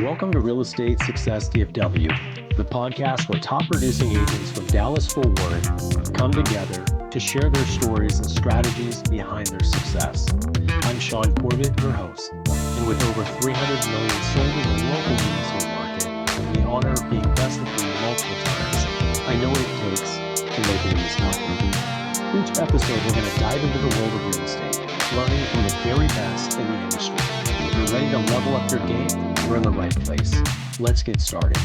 Welcome to Real Estate Success DFW, the podcast where top producing agents from Dallas-Fort Worth come together to share their stories and strategies behind their success. I'm Shaune Corbett, your host, and with over 300 million sold in the local real estate market and the honor of being best of breed multiple times, I know what it takes to make it in this market. Each episode, we're going to dive into the world of real estate, learning from the very best in the industry. If you're ready to level up your game, we're in the right place. Let's get started.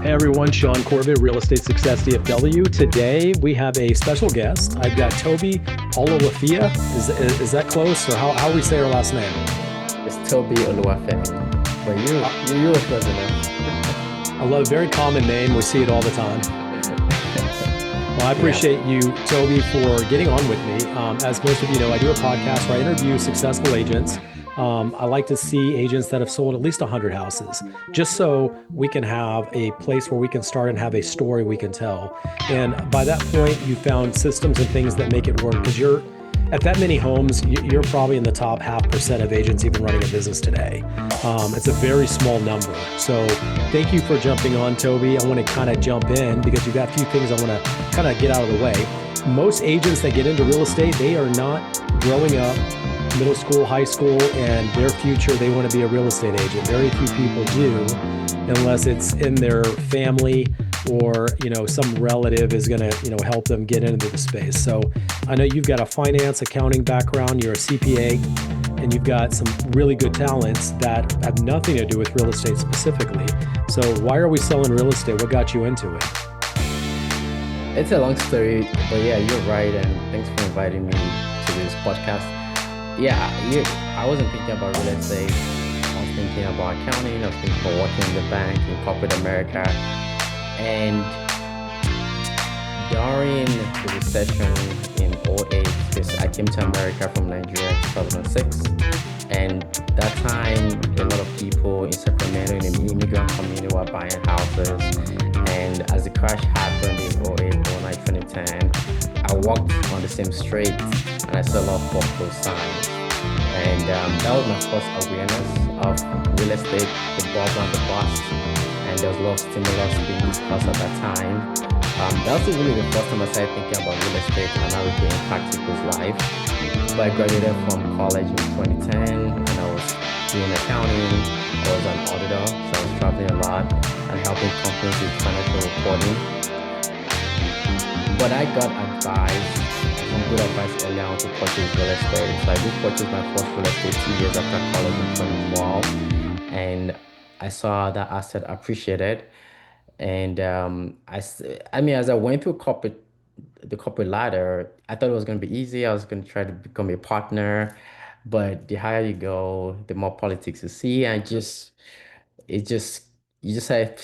Hey everyone, Shaune Corbett, Real Estate Success DFW. Today we have a special guest. I've got Tobi Oluwafemi. Is that close, or how we say her last name? It's Tobi Oluwafemi. But you were close enough. I love a very common name. We see it all the time. Well, I appreciate you, Tobi, for getting on with me. As most of you know, I do a podcast where I interview successful agents. I like to see agents that have sold at least 100 houses, just so we can have a place where we can start and have a story we can tell. And by that point, you found systems and things that make it work, because you're at that many homes, you're probably in the top 0.5% of agents even running a business today. It's a very small number. So thank you for jumping on, Tobi. I want to kind of jump in because you've got a few things I want to kind of get out of the way. Most agents that get into real estate, they are not growing up middle school, high school, and their future, they want to be a real estate agent. Very few people do, unless it's in their family or, some relative is going to, help them get into the space. So I know you've got a finance, accounting background, you're a CPA, and you've got some really good talents that have nothing to do with real estate specifically. So why are we selling real estate? What got you into it? It's a long story, but yeah, you're right. And thanks for inviting me to this podcast. I wasn't thinking about real estate. I was thinking about accounting. I was thinking about working in the bank, in corporate America. And during the recession in 2008, because I came to America from Nigeria in 2006, and that time a lot of people in Sacramento in the immigrant community were buying houses. And as the crash happened in 2008, 2009, 2010, I walked on the same street and I saw a lot of foreclosed signs. And that was my first awareness of real estate, the bubble and the bust. And there was a lot of stimulus being discussed at that time. That was really the first time I started thinking about real estate and how it could impact people's life. So I graduated from college in 2010 and I was doing accounting. I was an auditor, so I was traveling a lot and helping companies with financial reporting. But I got some good advice early on to purchase real estate. So I did purchase my first real estate 2 years after college in 2012. And I saw that asset appreciated. And as I went through the corporate ladder, I thought it was going to be easy. I was going to try to become a partner. But the higher you go, the more politics you see. And you just start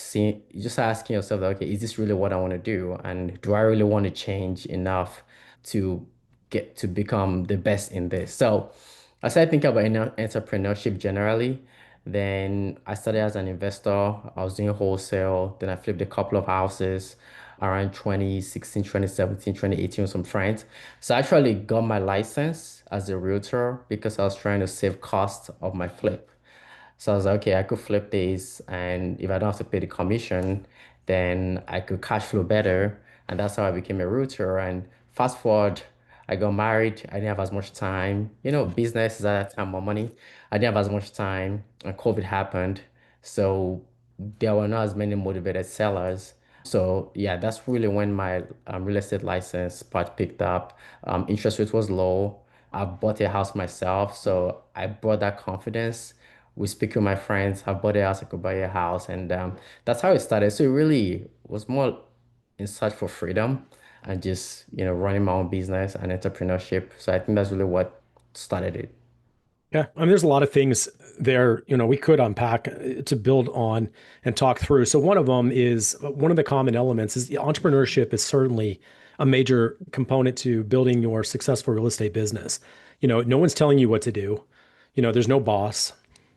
asking yourself, okay, is this really what I want to do? And do I really want to change enough to get to become the best in this? So I started thinking about entrepreneurship generally. Then I started as an investor. I was doing wholesale. Then I flipped a couple of houses around 2016, 2017, 2018 with some friends. So I actually got my license as a realtor because I was trying to save costs of my flip. So I was like, okay, I could flip these, and if I don't have to pay the commission, then I could cash flow better. And that's how I became a realtor. And fast forward, I got married. I didn't have as much time. Business is at that time more money. I didn't have as much time, and COVID happened. So there were not as many motivated sellers. So yeah, that's really when my real estate license part picked up. Interest rate was low. I bought a house myself, so I brought that confidence. We speak with my friends. I bought a house, I could buy a house, and that's how it started. So it really was more in search for freedom and just running my own business and entrepreneurship. So I think that's really what started it. Yeah, there's a lot of things there, we could unpack to build on and talk through. So one of the common elements is entrepreneurship is certainly a major component to building your successful real estate business. No one's telling you what to do. There's no boss.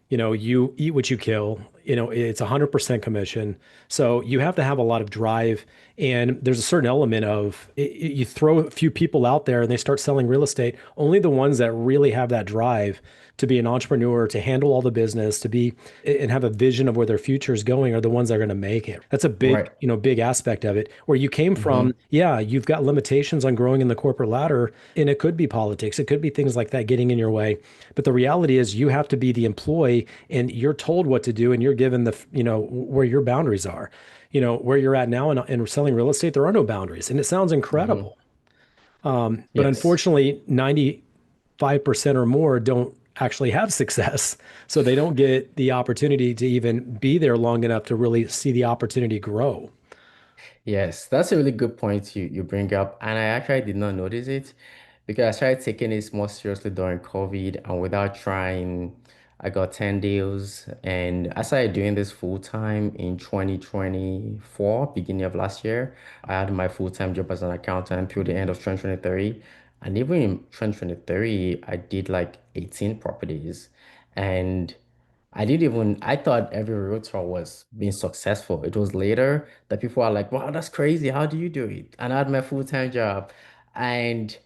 You eat what you kill. It's 100% commission. So you have to have a lot of drive. And there's a certain element of you throw a few people out there and they start selling real estate. Only the ones that really have that drive to be an entrepreneur, to handle all the business, to be and have a vision of where their future is going are the ones that are going to make it. That's a big, Right. big aspect of it. Where you came from, Hmm. yeah, you've got limitations on growing in the corporate ladder, and it could be politics, it could be things like that getting in your way. But the reality is, you have to be the employee, and you're told what to do, and you're given where your boundaries are. Where you're at now in selling real estate, there are no boundaries, and it sounds Hmm. incredible. But Yes. unfortunately, 95% or more don't actually have success. So they don't get the opportunity to even be there long enough to really see the opportunity grow. Yes, that's a really good point you bring up. And I actually did not notice it because I started taking this more seriously during COVID. And without trying, I got 10 deals. And I started doing this full time in 2024, beginning of last year. I had my full-time job as an accountant through the end of 2023. And even in 2023, I did like 18 properties. And I thought every realtor was being successful. It was later that people are like, wow, that's crazy. How do you do it? And I had my full-time job. And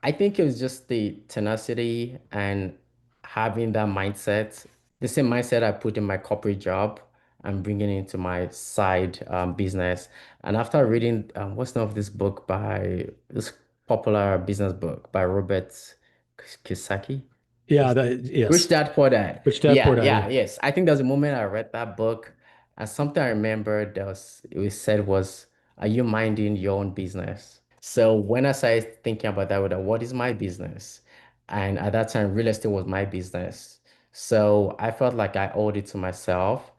I think it was just the tenacity and having that mindset, the same mindset I put in my corporate job and bringing it into my side business. And after reading, what's the name of this book by this popular business book by Robert Kiyosaki? Yeah, Rich yes. Dad Poor Dad. Rich Dad, Poor Yeah, Dad. yeah, Yeah. yes. I think there was a moment I read that book, and something I remembered it was said was, "Are you minding your own business?" So when I started thinking about that, what is my business? And at that time, real estate was my business. So I felt like I owed it to myself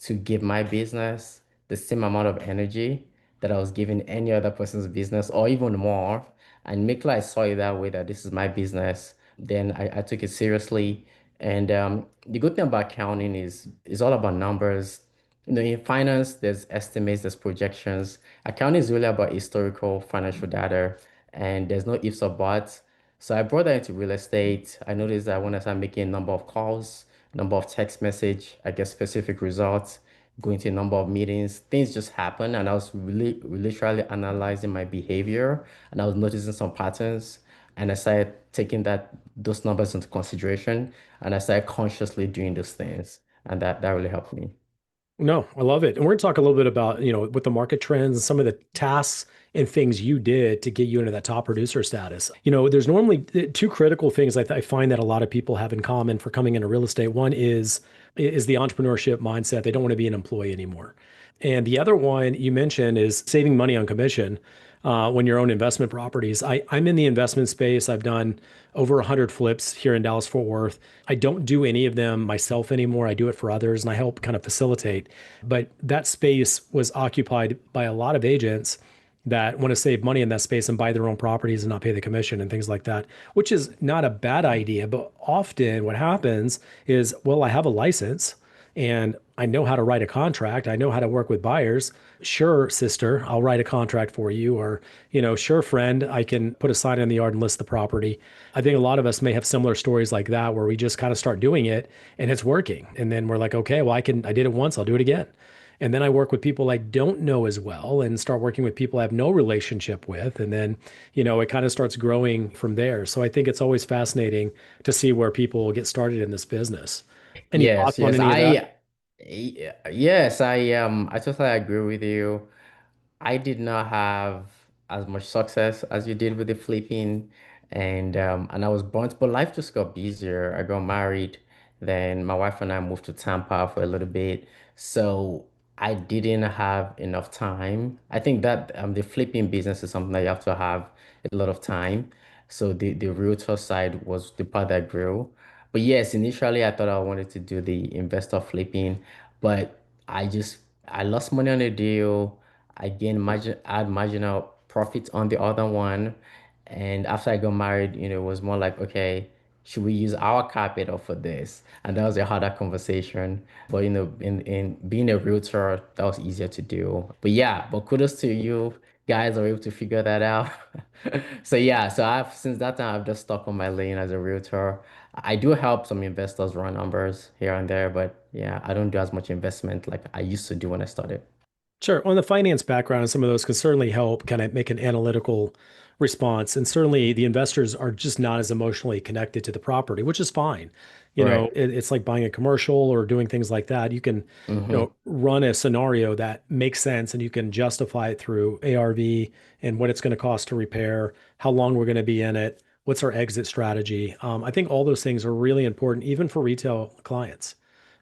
to give my business the same amount of energy that I was giving any other person's business, or even more, and make sure I saw it that way that this is my business. Then I took it seriously. And the good thing about accounting is all about numbers. In finance, there's estimates, there's projections. Accounting is really about historical financial data, and there's no ifs or buts. So I brought that into real estate. I noticed that when I started making a number of calls, number of text message, I get specific results, going to a number of meetings, things just happen. And I was really literally analyzing my behavior, and I was noticing some patterns. And I started taking those numbers into consideration, and I started consciously doing those things. And that really helped me. No, I love it. And we're going to talk a little bit about, with the market trends and some of the tasks and things you did to get you into that top producer status. There's normally two critical things I find that a lot of people have in common for coming into real estate. One is the entrepreneurship mindset. They don't want to be an employee anymore. And the other one you mentioned is saving money on commission when you own investment properties. I'm in the investment space. I've done over 100 flips here in Dallas Fort Worth. I don't do any of them myself anymore. I do it for others and I help kind of facilitate. But that space was occupied by a lot of agents that want to save money in that space and buy their own properties and not pay the commission and things like that, which is not a bad idea. But often what happens is, well, I have a license and I know how to write a contract. I know how to work with buyers. Sure, sister, I'll write a contract for you. Or, sure, friend, I can put a sign in the yard and list the property. I think a lot of us may have similar stories like that where we just kind of start doing it and it's working. And then we're like, okay, well, I did it once, I'll do it again. And then I work with people I don't know as well and start working with people I have no relationship with. And then, it kind of starts growing from there. So I think it's always fascinating to see where people get started in this business. Any Yes, thoughts on yes. any of that? Yes, I totally agree with you. I did not have as much success as you did with the flipping, and I was burnt, but life just got busier. I got married, then my wife and I moved to Tampa for a little bit, so I didn't have enough time. I think that the flipping business is something that you have to have a lot of time. So the realtor side was the part that grew. But yes, initially I thought I wanted to do the investor flipping, but I lost money on the deal. I gained I had marginal profit on the other one. And after I got married, it was more like, okay, should we use our capital for this? And that was a harder conversation. But in being a realtor, that was easier to do. But yeah, but kudos to you guys are able to figure that out. So yeah, so I've since that time I've just stuck on my lane as a realtor. I do help some investors run numbers here and there, but yeah, I don't do as much investment like I used to do when I started. Sure. On the finance background, some of those can certainly help kind of make an analytical response. And certainly the investors are just not as emotionally connected to the property, which is fine. Right. It's like buying a commercial or doing things like that. You can, Mm-hmm. run a scenario that makes sense and you can justify it through ARV and what it's going to cost to repair, how long we're going to be in it, what's our exit strategy. I think all those things are really important, even for retail clients.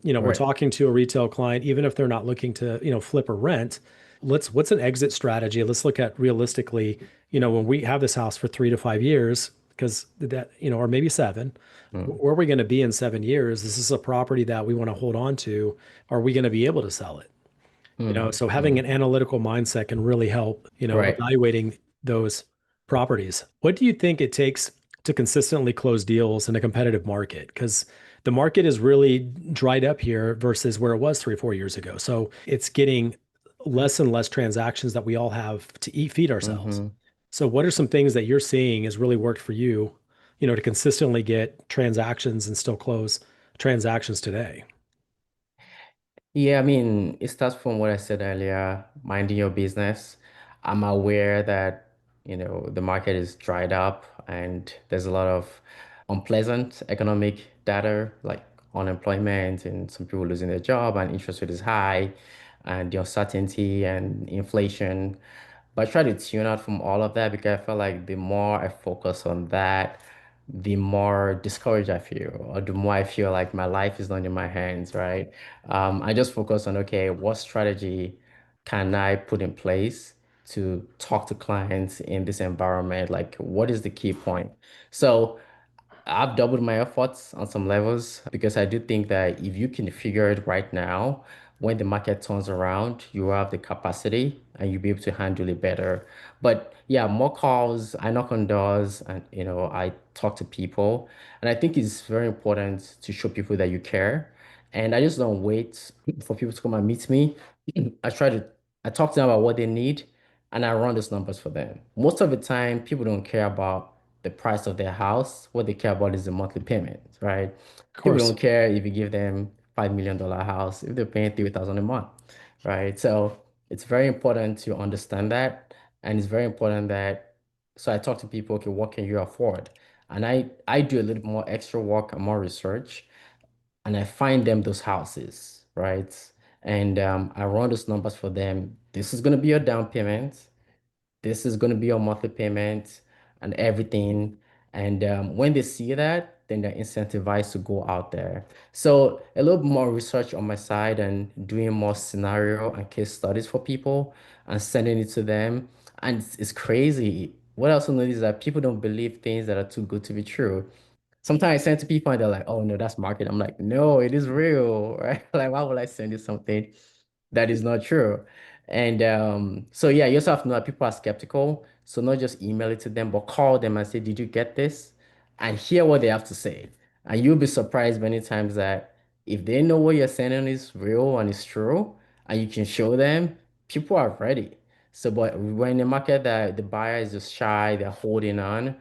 We're Right. talking to a retail client, even if they're not looking to, flip or rent. What's an exit strategy? Let's look at realistically, when we have this house for 3 to 5 years, because that, or maybe seven, Mm-hmm. where are we going to be in 7 years? This is a property that we want to hold on to. Are we going to be able to sell it? So having Mm-hmm. an analytical mindset can really help, Right. evaluating those properties. What do you think it takes to consistently close deals in a competitive market? Because the market is really dried up here versus where it was 3 or 4 years ago. So it's getting less and less transactions that we all have to eat, feed ourselves. Mm-hmm. So what are some things that you're seeing has really worked for you, to consistently get transactions and still close transactions today? Yeah, I mean, it starts from what I said earlier, minding your business. I'm aware that, the market is dried up and there's a lot of unpleasant economic data like unemployment and some people losing their job and interest rate is high and the uncertainty and inflation. But I try to tune out from all of that because I feel like the more I focus on that, the more discouraged I feel, or the more I feel like my life is not in my hands, right? I just focus on, okay, what strategy can I put in place to talk to clients in this environment? Like, what is the key point? So I've doubled my efforts on some levels because I do think that if you can figure it right now, when the market turns around, you have the capacity and you'll be able to handle it better. But yeah, more calls, I knock on doors and I talk to people. And I think it's very important to show people that you care. And I just don't wait for people to come and meet me. I try to I talk to them about what they need and I run those numbers for them. Most of the time, people don't care about the price of their house. What they care about is the monthly payment, right? Of People course. don't care if you give them $5 million house if they're paying 3,000 a month, right? So it's very important to understand that, and it's very important that. So I talk to people, okay, what can you afford? And I do a little more extra work and more research, and I find them those houses, right? And I run those numbers for them. This is going to be your down payment. This is going to be your monthly payment and everything. And when they see that, then they're incentivized to go out there. So a little bit more research on my side and doing more scenario and case studies for people and sending it to them. And it's crazy. What I also notice is that people don't believe things that are too good to be true. Sometimes I send to people and they're like, oh no, that's market. I'm like, no, it is real, right? Like, why would I send you something that is not true? And so yeah, you also have to know that people are skeptical. So not just email it to them, but call them and say, did you get this? And hear what they have to say. And you'll be surprised many times that if they know what you're sending is real and is true, and you can show them, people are ready. So, but when in the market that the buyer is just shy, they're holding on.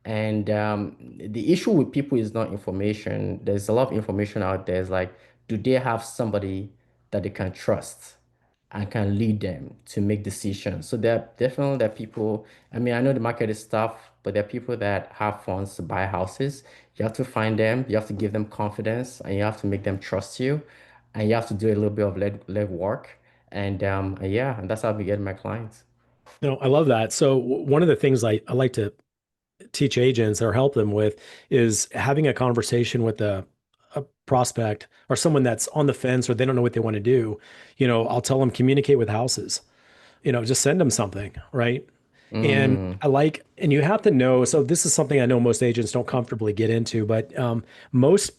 And the issue with people is not information. There's a lot of information out there. It's like, do they have somebody that they can trust and can lead them to make decisions? So there are people. I mean, I know the market is tough, but there are people that have funds to buy houses. You have to find them. You have to give them confidence, and you have to make them trust you, and you have to do a little bit of leg work. And yeah, and that's how we get my clients. No, I love that. So one of the things I like to teach agents or help them with is having a conversation with a prospect or someone that's on the fence or they don't know what they want to do. I'll tell them communicate with houses, just send them something, right? And Mm, and you have to know, so this is something I know most agents don't comfortably get into, but most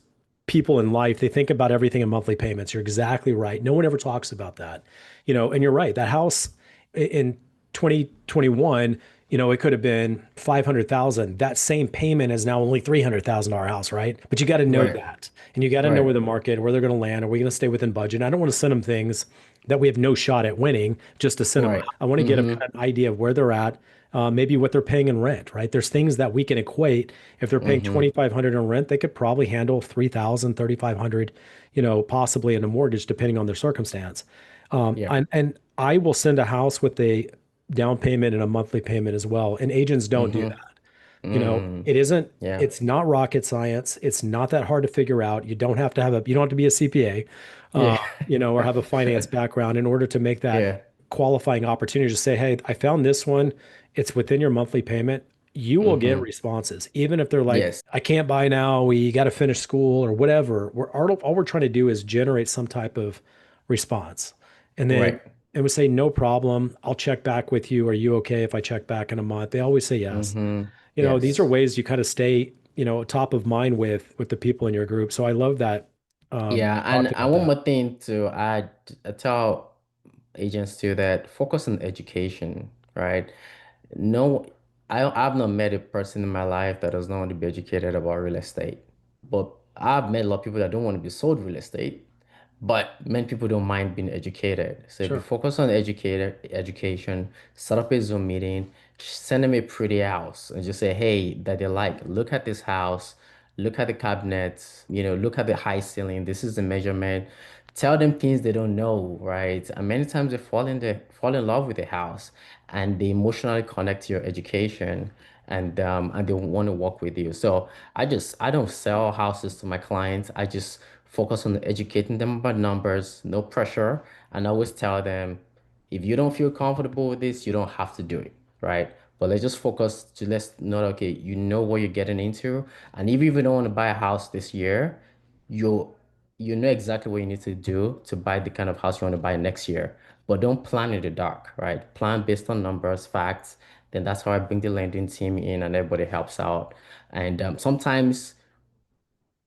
people in life, they think about everything in monthly payments. You're exactly right. No one ever talks about that, and you're right. That house in 2021, it could have been 500,000. That same payment is now only $300,000 house, right? But you got to know right, that. And you got to know right. where the market, where they're going to land. Are we going to stay within budget? I don't want to send them things that we have no shot at winning just to send them. Right. I want to get a Mm-hmm. kind of idea of where they're at, maybe what they're paying in rent, right? There's things that we can equate. If they're paying Mm-hmm. 2,500 in rent, they could probably handle 3,000, 3,500, possibly in a mortgage, depending on their circumstance. Yep. And I will send a house with a down payment and a monthly payment as well. And agents don't do Mm-hmm. that. Mm. Yeah. It's not rocket science. It's not that hard to figure out. You don't have to be a CPA, Yeah. or have a finance background in order to make that Yeah. qualifying opportunity to say, hey, I found this one. It's within your monthly payment. You will get Mm-hmm. responses, even if they're like, Yes. I can't buy now. We got to finish school or whatever. All we're trying to do is generate some type of response. And then Right. it would say, no problem. I'll check back with you. Are you okay if I check back in a month? They always say yes. Mm-hmm. These are Yes. ways you kind of stay, top of mind with the people in your group. So I love that Yeah, you and talked and about one that. more thing to add, I tell agents too that focus on education, right? No, I've not met a person in my life that does not want to be educated about real estate. But I've met a lot of people that don't want to be sold real estate. But many people don't mind being educated. So if you Sure. focus on education, set up a Zoom meeting, send them a pretty house and just say, hey, that they like, look at this house, look at the cabinets, look at the high ceiling. This is the measurement. Tell them things they don't know, right? And many times they fall in love with the house and they emotionally connect to your education and they want to work with you. So I don't sell houses to my clients. I just focus on educating them about numbers, no pressure, and I always tell them if you don't feel comfortable with this, you don't have to do it, right? But let's just focus to let's know, okay, you know what you're getting into, and if you even don't want to buy a house this year, you you know exactly what you need to do to buy the kind of house you want to buy next year. But don't plan in the dark, right? Plan based on numbers, facts. Then that's how I bring the lending team in and everybody helps out. And sometimes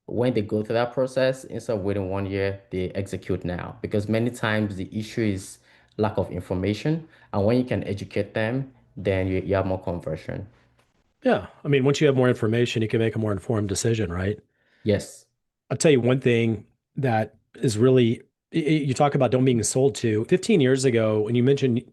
when they go through that process, instead of waiting 1 year, they execute now. Because many times the issue is lack of information. And when you can educate them, then you have more conversion. Yeah. I mean, once you have more information, you can make a more informed decision, right? Yes. I'll tell you one thing that is really you talk about don't being sold to. 15 years ago, when you mentioned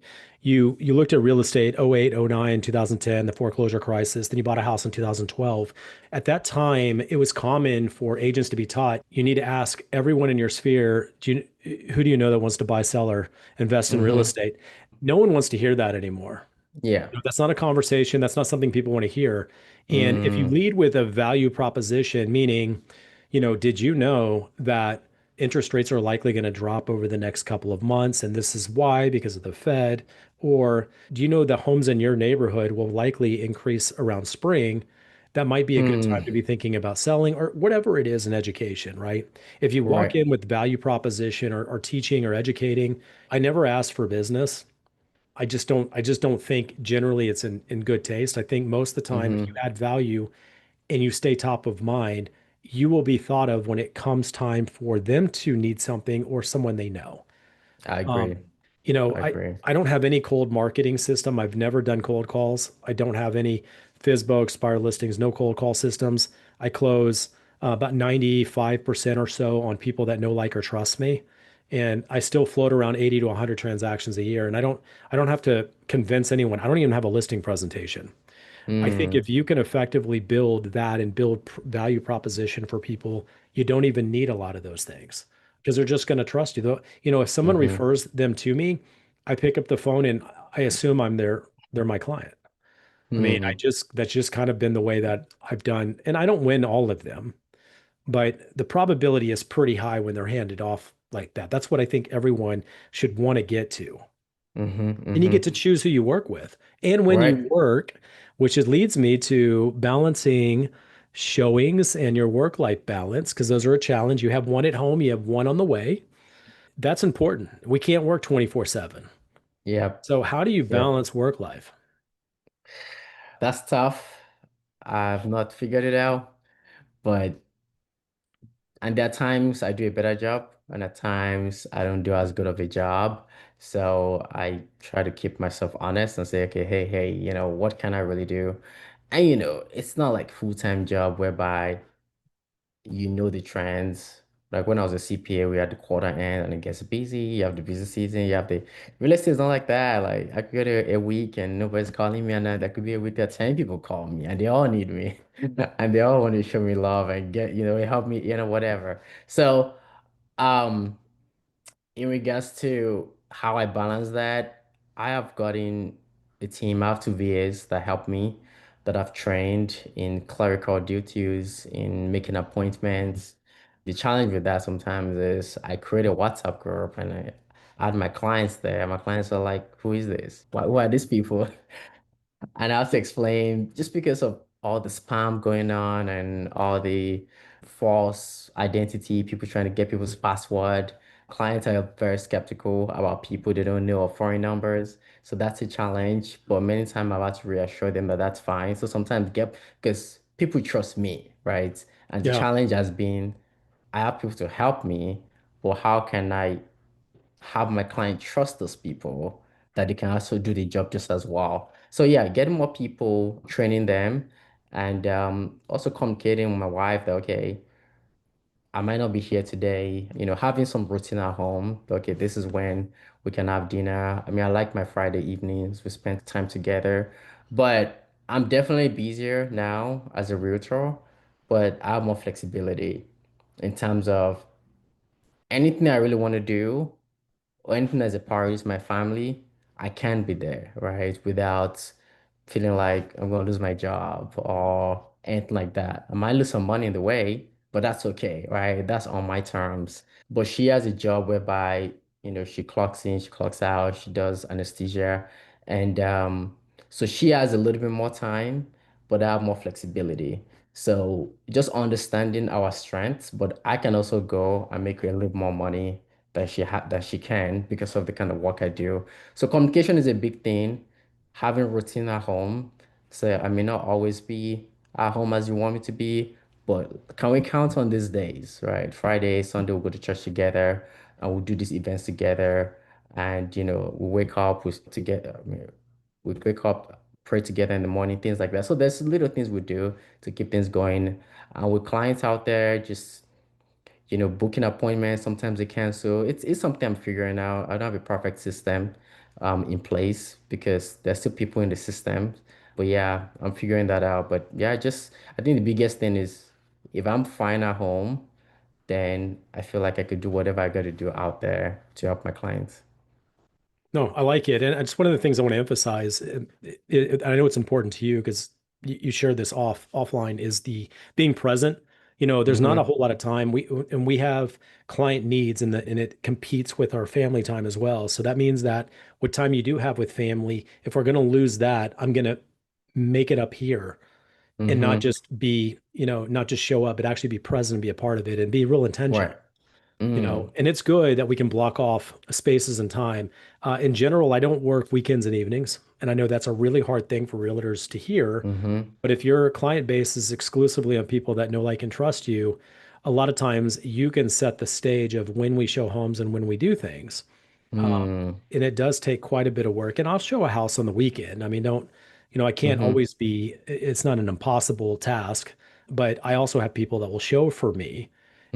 you looked at real estate 08, 09, 2010, the foreclosure crisis, then you bought a house in 2012. At that time, it was common for agents to be taught you need to ask everyone in your sphere, who do you know that wants to buy, sell, or invest in real Mm-hmm. estate? No one wants to hear that anymore. Yeah. That's not a conversation. That's not something people want to hear. And if you Mm, lead with a value proposition, meaning, did you know that interest rates are likely going to drop over the next couple of months? And this is why, because of the Fed. Or do you know the homes in your neighborhood will likely increase around spring? That might be a good time to mm, be thinking about selling or whatever it is in education, right? If you walk right. in with value proposition or teaching or educating, I never ask for business. I just don't think generally it's in good taste. I think most of the time if you Mm-hmm. add value and you stay top of mind, you will be thought of when it comes time for them to need something or someone they know. I Um, agree. you know, I I agree. I don't have any cold marketing system. I've never done cold calls. I don't have any FISBO expired listings, no cold call systems. I close about 95% or so on people that know, like, or trust me. And I still float around 80 to 100 transactions a year. And I don't have to convince anyone. I don't even have a listing presentation. I think Mm, if you can effectively build that and build value proposition for people, you don't even need a lot of those things because they're just going to trust you. Though, if someone mm-hmm. refers them to me, I pick up the phone and I assume they're my client. I mean, Mm, that's just kind of been the way that I've done, and I don't win all of them, but the probability is pretty high when they're handed off like that. That's what I think everyone should want to get to. mm-hmm. And you Mm-hmm. get to choose who you work with. And when you Right. work, which it leads me to balancing showings and your work-life balance, because those are a challenge. You have one at home, you have one on the way. That's important. We can't work 24/7. Yep. So how do you Yep. balance work life? That's tough. I've not figured it out, but and there are times I do a better job, and at times I don't do as good of a job. So I try to keep myself honest and say, okay, hey, what can I really do? And it's not like full-time job whereby you know the trends. Like when I was a CPA, we had the quarter end and it gets busy. You have the busy season. You have the real estate is not like that. Like I could go to a week and nobody's calling me, and then there could be a week that 10 people call me and they all need me and they all want to show me love and get, help me, whatever. So, um, in regards to how I balance that, I have gotten a team. I have two VAs that help me, that I've trained in clerical duties, in making appointments. The challenge with that sometimes is I create a WhatsApp group and I add my clients there. My clients are like, who is this? Who are these people? And I have to explain just because of all the spam going on and all the false identity, people trying to get people's password. Clients are very skeptical about people they don't know or foreign numbers. So that's a challenge. But many times I've had to reassure them that that's fine. So sometimes get because people trust me, right? And the Yeah. challenge has been I have people to help me, but how can I have my client trust those people that they can also do the job just as well. So yeah, getting more people, training them, and also communicating with my wife that okay, I might not be here today. Having some routine at home. Okay, this is when we can have dinner. I mean, I like my Friday evenings. We spend time together, but I'm definitely busier now as a realtor, but I have more flexibility in terms of anything I really want to do or anything that's a priority to my family, I can be there, right? Without feeling like I'm gonna lose my job or anything like that. I might lose some money in the way, but that's okay, right? That's on my terms. But she has a job whereby, she clocks in, she clocks out, she does anesthesia. And so she has a little bit more time, but I have more flexibility. So just understanding our strengths, but I can also go and make a little more money that she can because of the kind of work I do. So communication is a big thing. Having routine at home. So I may not always be at home as you want me to be, but can we count on these days, right? Friday, Sunday, we'll go to church together and we'll do these events together. And we wake up together. I mean, we wake up, pray together in the morning, things like that. So there's little things we do to keep things going. And with clients out there, just booking appointments, sometimes they cancel. It's something I'm figuring out. I don't have a perfect system in place because there's still people in the system. But yeah, I'm figuring that out. But yeah, just I think the biggest thing is if I'm fine at home, then I feel like I could do whatever I got to do out there to help my clients. No, I like it. And it's one of the things I want to emphasize. I know it's important to you because you shared this offline is the being present. There's not a Mm-hmm. whole lot of time. We have client needs and it competes with our family time as well. So that means that what time you do have with family, if we're going to lose that, I'm going to make it up here and not Mm-hmm. just be, not just show up, but actually be present and be a part of it and be real intentional. Right. Mm. And it's good that we can block off spaces and time. In general, I don't work weekends and evenings, and I know that's a really hard thing for realtors to hear. Mm-hmm. But if your client base is exclusively on people that know, like, and trust you, a lot of times you can set the stage of when we show homes and when we do things. Mm. And it does take quite a bit of work. And I'll show a house on the weekend. I mean, don't, I can't Mm-hmm. always be, it's not an impossible task, but I also have people that will show for me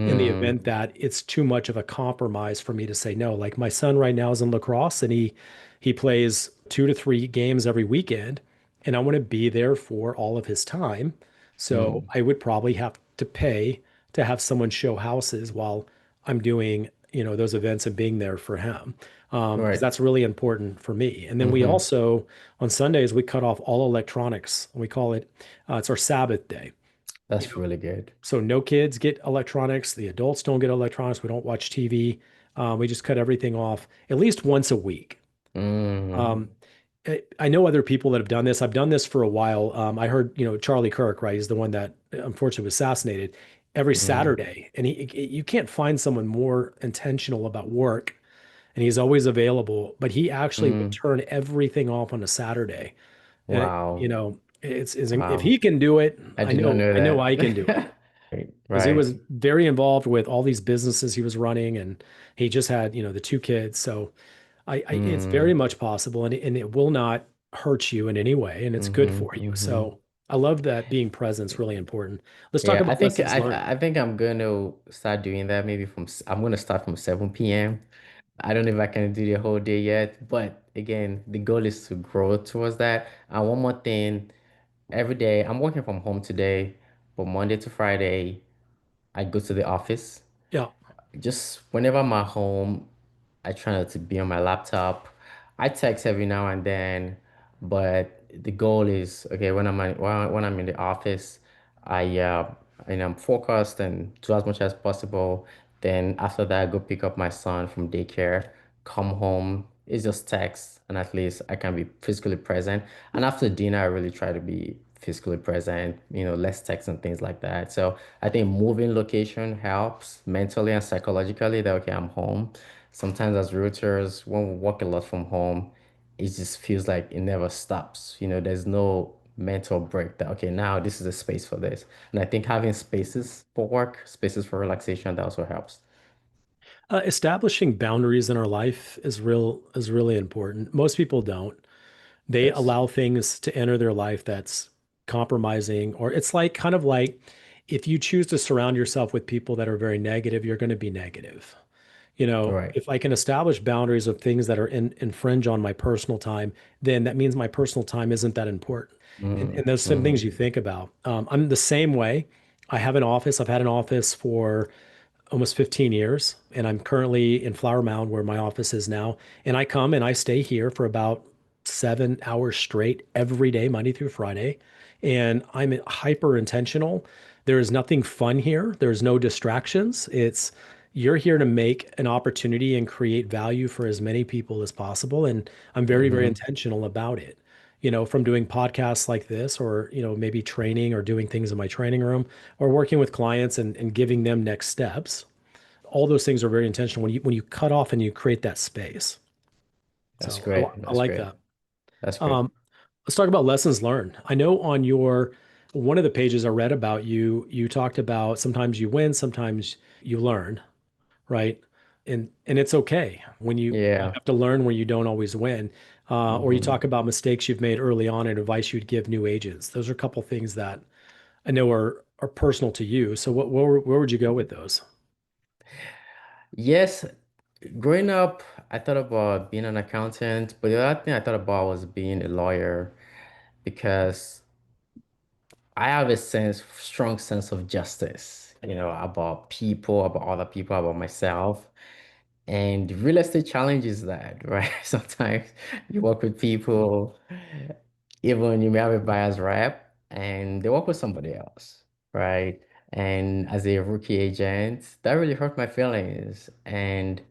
in the Mm. event that it's too much of a compromise for me to say no. Like my son right now is in lacrosse and he plays 2 to 3 games every weekend, and I want to be there for all of his time. So Mm. I would probably have to pay to have someone show houses while I'm doing, those events and being there for him. Because Right. that's really important for me. And then we Mm-hmm. also, on Sundays, we cut off all electronics. We call it, it's our Sabbath day. You That's know, really good. so no kids get electronics. The adults don't get electronics. We don't watch TV. We just cut everything off at least once a week. Mm. Um, I know other people that have done this. I've done this for a while. I heard, Charlie Kirk, right? He's the one that unfortunately was assassinated every Mm. Saturday. And you can't find someone more intentional about work. And he's always available, but he actually would Mm. turn everything off on a Saturday. And Wow. it's if Wow. he can do it, I I did not know know I know I can do it that. Right. because he Right. was very involved with all these businesses he was running, and he just had, the 2 kids. So it's very Mm. much possible, and it will not hurt you in any way, and it's good Mm-hmm. for you. Mm-hmm. So I love that being present is really important. Let's talk Yeah, about lessons learned. I think I'm going to start doing that maybe I'm going to start from 7 p.m. I don't know if I can do the whole day yet, but again, the goal is to grow towards that. And one more thing, every day I'm working from home today, but Monday to Friday I go to the office. Yeah. Just whenever I'm at home, I try not to be on my laptop. I text every now and then, but the goal is okay when I'm in the office, I and I'm focused and do as much as possible. Then after that, I go pick up my son from daycare, come home. It's just text, and at least I can be physically present. And after dinner, I really try to be physically present, less text and things like that. So I think moving location helps mentally and psychologically that, okay, I'm home. Sometimes as realtors, when we work a lot from home, it just feels like it never stops. There's no mental break that, okay, now this is a space for this. And I think having spaces for work, spaces for relaxation, that also helps. Establishing boundaries in our life is really important. Most people don't. They Yes. allow things to enter their life that's compromising, or it's like kind of like if you choose to surround yourself with people that are very negative, you're going to be negative. Right. If I can establish boundaries of things that are infringe on my personal time, then that means my personal time isn't that important. And there's some things you Mm-hmm. think about. I'm the same way. I have an office. I've had an office for almost 15 years, and I'm currently in Flower Mound where my office is now. And I come and I stay here for about 7 hours straight every day, Monday through Friday. And I'm hyper intentional. There is nothing fun here. There's no distractions. It's you're here to make an opportunity and create value for as many people as possible. And I'm very, very Mm-hmm. intentional about it. From doing podcasts like this, or, maybe training or doing things in my training room, or working with clients and giving them next steps. All those things are very intentional when you cut off and you create that space. That's So great. I That's like great. that. That's great. Um, let's talk about lessons learned. I know on your one of the pages I read about you, you talked about sometimes you win, sometimes you learn, right? And it's okay when you Yeah. have to learn when you don't always win. Or you Mm-hmm. talk about mistakes you've made early on and advice you'd give new agents. Those are a couple things that I know are personal to you. So where would you go with those? Yes, growing up, I thought about being an accountant, but the other thing I thought about was being a lawyer because I have a strong sense of justice, about people, about other people, about myself. And real estate challenges that, right? Sometimes you work with people, even you may have a buyer's rep, and they work with somebody else, right? And as a rookie agent, that really hurt my feelings. And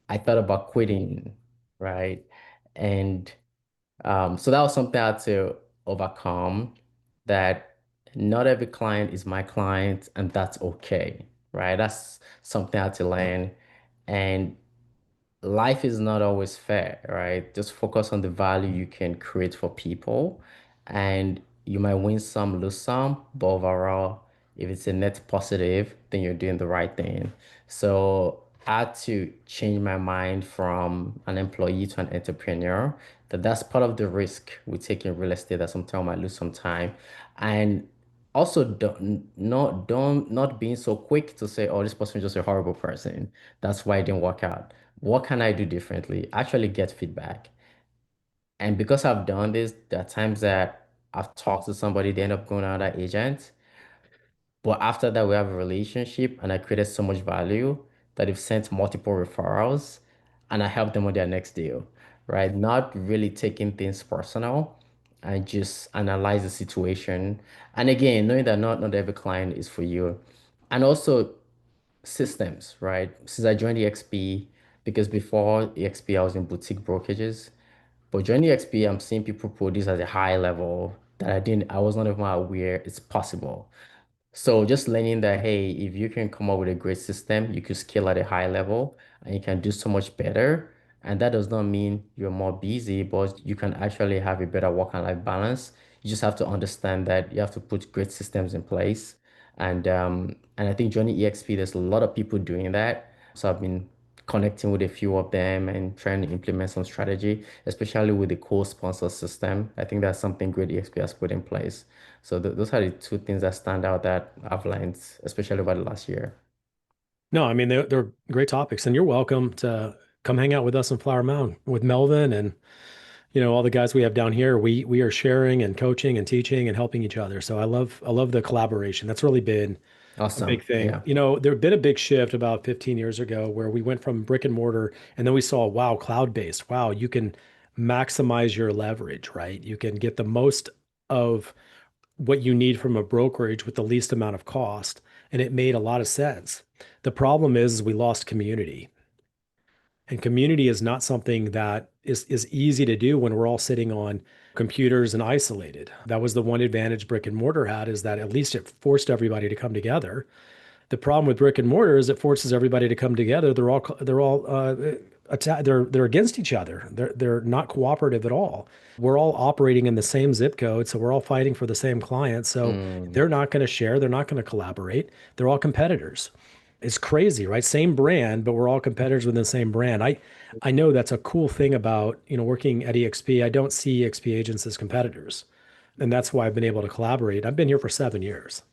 I thought about quitting, right? And so that was something I had to overcome, that not every client is my client, and that's okay, right? That's something I had to learn. And life is not always fair, right? Just focus on the value you can create for people, and you might win some, lose some, but overall, if it's a net positive, then you're doing the right thing. So I had to change my mind from an employee to an entrepreneur. That's part of the risk we take in real estate, that sometimes I might lose some time. And also don't being so quick to say, oh, this person is just a horrible person. That's why it didn't work out. What can I do differently? Actually get feedback. And because I've done this, there are times that I've talked to somebody, they end up going to another agent. But after that, we have a relationship, and I created so much value that they've sent multiple referrals, and I helped them on their next deal, right? Not really taking things personal. I just analyze the situation. And again, knowing that not every client is for you. And also systems, right? Since I joined EXP, because before EXP, I was in boutique brokerages. But joining EXP, I'm seeing people produce at a high level that I was not even aware it's possible. So just learning that, hey, if you can come up with a great system, you could scale at a high level and you can do so much better. And that does not mean you're more busy, but you can actually have a better work and life balance. You just have to understand that you have to put great systems in place. And I think joining EXP, there's a lot of people doing that. So I've been connecting with a few of them and trying to implement some strategy, especially with the co-sponsor system. I think that's something great EXP has put in place. So those are the two things that stand out that I've learned, especially over the last year. No, I mean they're great topics, and you're welcome to come hang out with us in Flower Mound with Melvin and all the guys we have down here. We are sharing and coaching and teaching and helping each other. So I love the collaboration. That's really been a big Awesome. thing. Yeah. There had been a big shift about 15 years ago where we went from brick and mortar and then we saw, wow, cloud-based. Wow, you can maximize your leverage, right? You can get the most of what you need from a brokerage with the least amount of cost. And it made a lot of sense. The problem is we lost community. And community is not something that is easy to do when we're all sitting on computers and isolated. That was the one advantage brick and mortar had, is that at least it forced everybody to come together. The problem with brick and mortar is it forces everybody to come together. They're against each other. They're not cooperative at all. We're all operating in the same zip code, so we're all fighting for the same client. So Mm, they're not going to share. They're not going to collaborate. They're all competitors. It's crazy, right? Same brand, but we're all competitors within the same brand. I know that's a cool thing about working at EXP. I don't see EXP agents as competitors, and that's why I've been able to collaborate. I've been here for 7 years.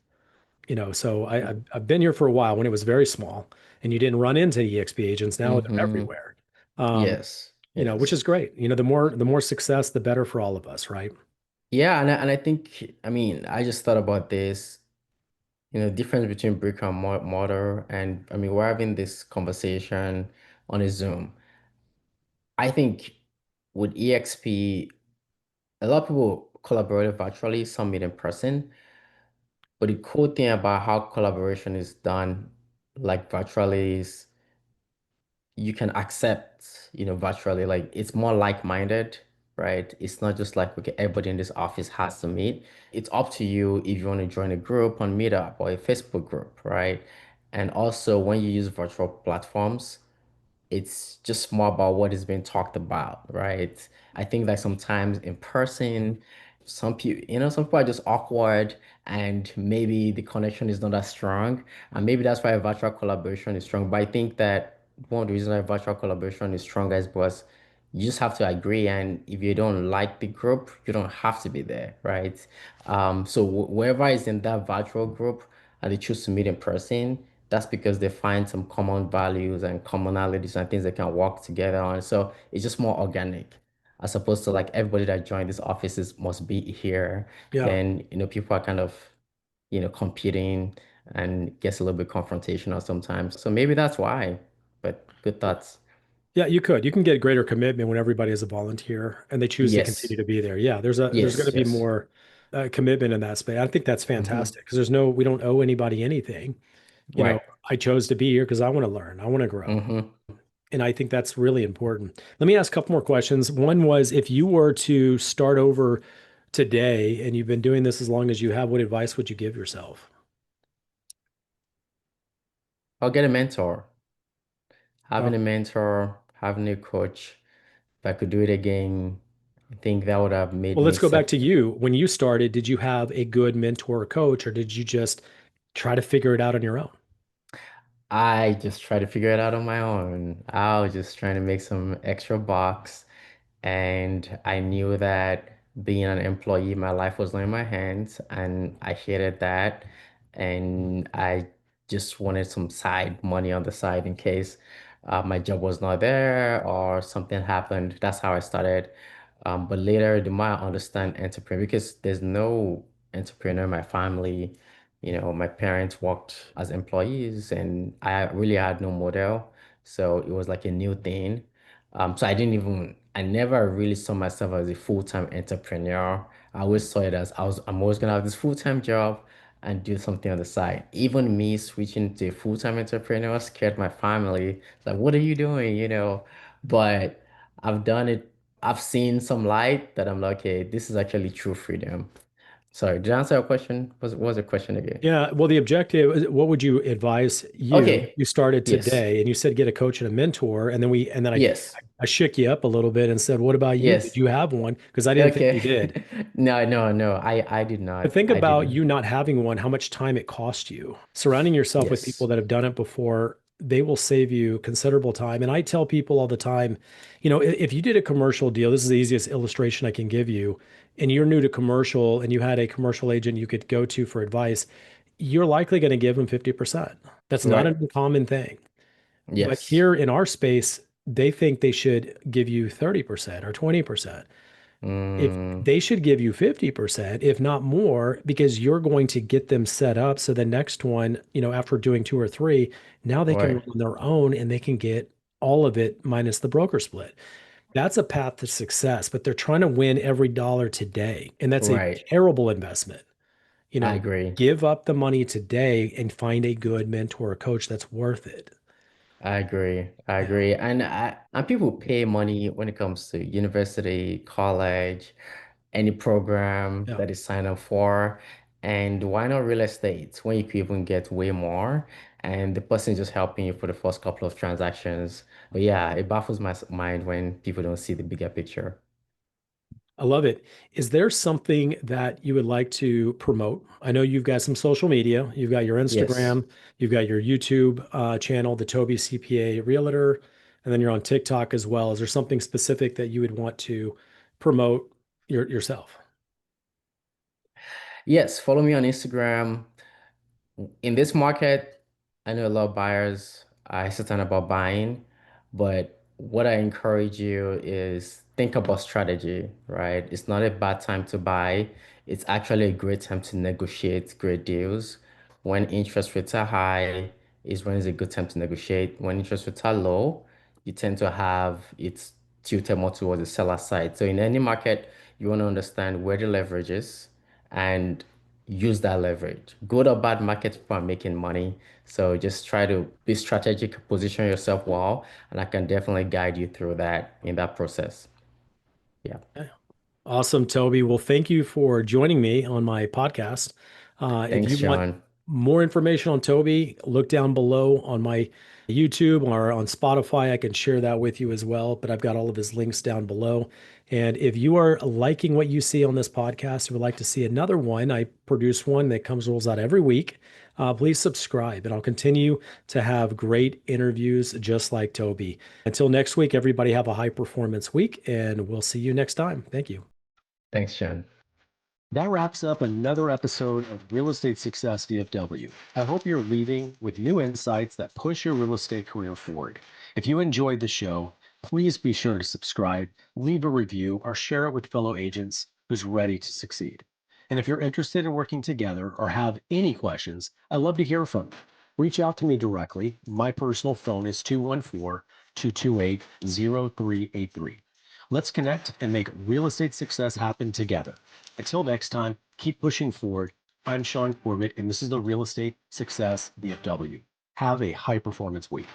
So I've been here for a while when it was very small and you didn't run into EXP agents. Now they're hmm. everywhere. Um, Yes. which is Yes. great. The more success, the better for all of us, right? Yeah, and I think, I mean, I just thought about this, difference between brick and mortar, and I mean, we're having this conversation on a Zoom. I think with EXP, a lot of people collaborate virtually, some meet in person. But the cool thing about how collaboration is done, like virtually, is you can accept, virtually, like it's more like-minded, right? It's not just like, okay, everybody in this office has to meet. It's up to you if you want to join a group on Meetup or a Facebook group, right? And also when you use virtual platforms, it's just more about what is being talked about, right? I think that sometimes in person, some people are just awkward and maybe the connection is not as strong. And maybe that's why virtual collaboration is strong. But I think that one of the reasons why virtual collaboration is stronger is because you just have to agree. And if you don't like the group, you don't have to be there, right? So whoever is in that virtual group and they choose to meet in person, that's because they find some common values and commonalities and things they can work together on. So it's just more organic, as opposed to like everybody that joined these offices must be here. Yeah. Then, people are kind of, competing and gets a little bit confrontational sometimes. So maybe that's why. But good thoughts. Yeah, you can get greater commitment when everybody is a volunteer and they choose to continue Yes. to be there. Yeah, there's going to Yes. be Yes. more commitment in that space. I think that's Hmm. fantastic because we don't owe anybody anything. You know, Right. I chose to be here because I want to learn. I want to grow. Hmm. And I think that's really important. Let me ask a couple more questions. One was, if you were to start over today and you've been doing this as long as you have, what advice would you give yourself? I'll get a mentor. Having Well, a mentor, having a coach. If I could do it again, I think that would have made well, me let's go back to set. you. When you started, did you have a good mentor or coach, or did you just try to figure it out on your own? I just tried to figure it out on my own. I was just trying to make some extra bucks. And I knew that being an employee, my life was not in my hands, and I hated that. And I just wanted some side money on the side in case my job was not there or something happened. That's how I started. But later, the more I understand entrepreneur, because there's no entrepreneur in my family. My parents worked as employees, and I really had no model. So it was like a new thing. So I never really saw myself as a full-time entrepreneur. I always saw it as I'm always gonna have this full-time job and do something on the side. Even me switching to a full-time entrepreneur scared my family. It's like, what are you doing? But I've done it. I've seen some light that I'm like, okay, this is actually true freedom. Sorry, did I answer your question? What was the question again? Yeah, well, the objective, what would you advise you if Okay. you started Yes. today and you said get a coach and a mentor, and then Yes. I shook you up a little bit and said, what about you? Did Yes. you have one? Because I didn't think you Okay. did. No, no, no. I did But not. think I about didn't. you not having one, how much time it cost you. Surrounding yourself with people Yes. that have done it before, they will save you considerable time. And I tell people all the time, if you did a commercial deal, this is the easiest illustration I can give you, and you're new to commercial and you had a commercial agent you could go to for advice, you're likely going to give them 50%. That's not Right. an uncommon thing. But Yes. here in our space, they think they should give you 30% or 20%. If Mm, they should give you 50%, if not more, because you're going to get them set up. So the next one, after doing two or three, now they can run right. on their own and they can get all of it minus the broker split. That's a path to success, but they're trying to win every dollar today. And that's a Right. terrible investment. I agree. Give up the money today and find a good mentor or coach that's worth it. I agree. I Yeah. agree. And people pay money when it comes to university, college, any program Yeah. that is signed up for. And why not real estate when you could even get way more? And the person is just helping you for the first couple of transactions. But yeah, it baffles my mind when people don't see the bigger picture. I love it. Is there something that you would like to promote? I know you've got some social media. You've got your Yes. Instagram, you've got your YouTube channel, the Toby CPA Realtor, and then you're on TikTok as well. Is there something specific that you would want to promote yourself? Yes. Follow me on Instagram. In this market, I know a lot of buyers are hesitant about buying, but what I encourage you is think about strategy, right? It's not a bad time to buy. It's actually a great time to negotiate great deals. When interest rates are high, is when it's a good time to negotiate. When interest rates are low, you tend to have it's tilted more towards the seller side. So in any market, you want to understand where the leverage is and use that leverage. Good or bad markets, people are making money. So just try to be strategic, position yourself well, and I can definitely guide you through that in that process. Yeah. Awesome, Toby. Well, thank you for joining me on my podcast. If Thanks, you want Shaune. more information on Toby, look down below on my YouTube or on Spotify. I can share that with you as well, but I've got all of his links down below. And if you are liking what you see on this podcast and would like to see another one, I produce one that rolls out every week. Please subscribe, and I'll continue to have great interviews just like Toby. Until next week, everybody have a high performance week, and we'll see you next time. Thank you. Thanks, Shaune. That wraps up another episode of Real Estate Success DFW. I hope you're leaving with new insights that push your real estate career forward. If you enjoyed the show, please be sure to subscribe, leave a review, or share it with fellow agents who's ready to succeed. And if you're interested in working together or have any questions, I'd love to hear from you. Reach out to me directly. My personal phone is 214-228-0383. Let's connect and make real estate success happen together. Until next time, keep pushing forward. I'm Shaune Corbett, and this is the Real Estate Success DFW. Have a high performance week.